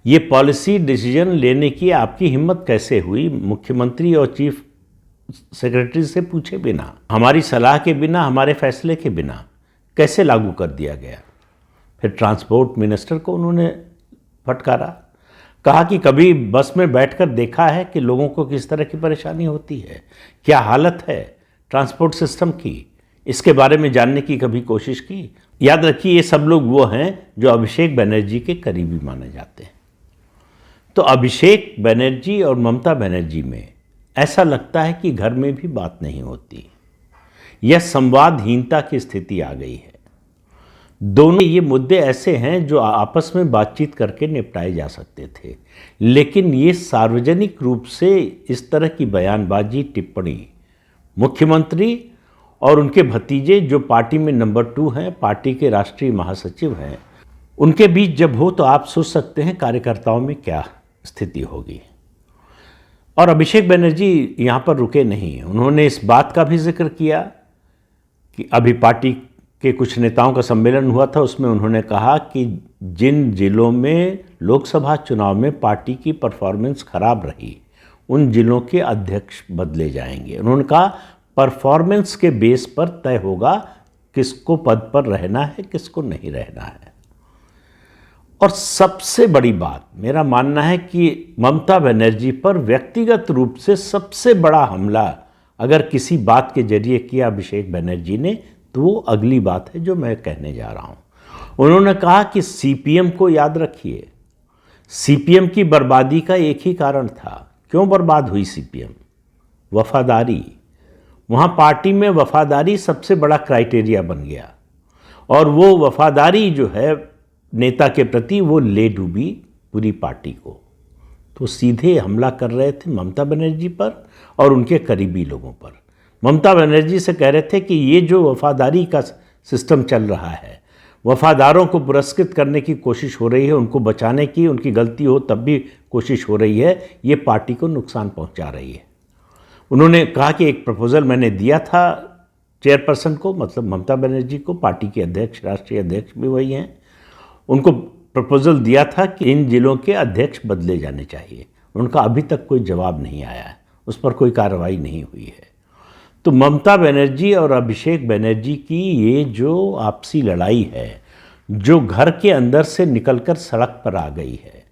ये policy decision लेने की आपकी हिम्मत कैसे हुई? मुख्यमंत्री और चीफ सेक्रेटरी से पूछे बिना, हमारी सलाह के बिना, हमारे फैसले के बिना कैसे लागू कर दिया गया? फिर ट्रांसपोर्ट मिनिस्टर को उन्होंने फटकारा, कहा कि कभी बस में बैठकर देखा है कि लोगों को किस तरह की परेशानी होती है, क्या हालत है ट्रांसपोर्ट सिस्टम की, इसके बारे में जानने की कभी कोशिश की? याद रखिए, ये सब लोग वो हैं जो अभिषेक बनर्जी के करीबी माने जाते हैं। तो अभिषेक बनर्जी और ममता बनर्जी में ऐसा लगता है कि घर में भी बात नहीं होती, यह संवादहीनता की स्थिति आ गई है। दोनों ये मुद्दे ऐसे हैं जो आपस में बातचीत करके निपटाए जा सकते थे, लेकिन ये सार्वजनिक रूप से इस तरह की बयानबाजी, टिप्पणी मुख्यमंत्री और उनके भतीजे जो पार्टी में नंबर 2 हैं, पार्टी के राष्ट्रीय महासचिव हैं, उनके बीच जब हो तो आप सोच सकते हैं कार्यकर्ताओं में क्या स्थिति होगी। और अभिषेक बनर्जी यहाँ पर रुके नहीं, उन्होंने इस बात का भी जिक्र किया कि अभी पार्टी के कुछ नेताओं का सम्मेलन हुआ था, उसमें उन्होंने कहा कि जिन जिलों में लोकसभा चुनाव में पार्टी की परफॉर्मेंस खराब रही, उन जिलों के अध्यक्ष बदले जाएंगे। उन्होंने कहा परफॉर्मेंस के बेस पर तय होगा किसको पद पर रहना है, किसको नहीं रहना है। और सबसे बड़ी बात मेरा मानना है कि ममता बनर्जी पर व्यक्तिगत रूप से सबसे बड़ा हमला अगर किसी बात के जरिए किया अभिषेक बनर्जी ने, तो वो अगली बात है जो मैं कहने जा रहा हूं। उन्होंने कहा कि सीपीएम को याद रखिए, सीपीएम की बर्बादी का एक ही कारण था। क्यों बर्बाद हुई सीपीएम? वफादारी। वहाँ पार्टी में वफादारी सबसे बड़ा क्राइटेरिया बन गया, और वो वफादारी जो है नेता के प्रति, वो ले डूबी पूरी पार्टी को। तो सीधे हमला कर रहे थे ममता बनर्जी पर और उनके करीबी लोगों पर। ममता बनर्जी से कह रहे थे कि ये जो वफादारी का सिस्टम चल रहा है, वफादारों को पुरस्कृत करने की कोशिश हो रही है, उनको बचाने की, उनकी गलती हो तब भी कोशिश हो रही है, ये पार्टी को नुकसान पहुंचा रही है। उन्होंने कहा कि एक प्रपोज़ल मैंने दिया था चेयरपर्सन को, मतलब ममता बनर्जी को, पार्टी के अध्यक्ष, राष्ट्रीय अध्यक्ष भी वही हैं, उनको प्रपोज़ल दिया था कि इन जिलों के अध्यक्ष बदले जाने चाहिए। उनका अभी तक कोई जवाब नहीं आया है, उस पर कोई कार्रवाई नहीं हुई है। तो ममता बनर्जी और अभिषेक बनर्जी की ये जो आपसी लड़ाई है, जो घर के अंदर से निकलकर सड़क पर आ गई है,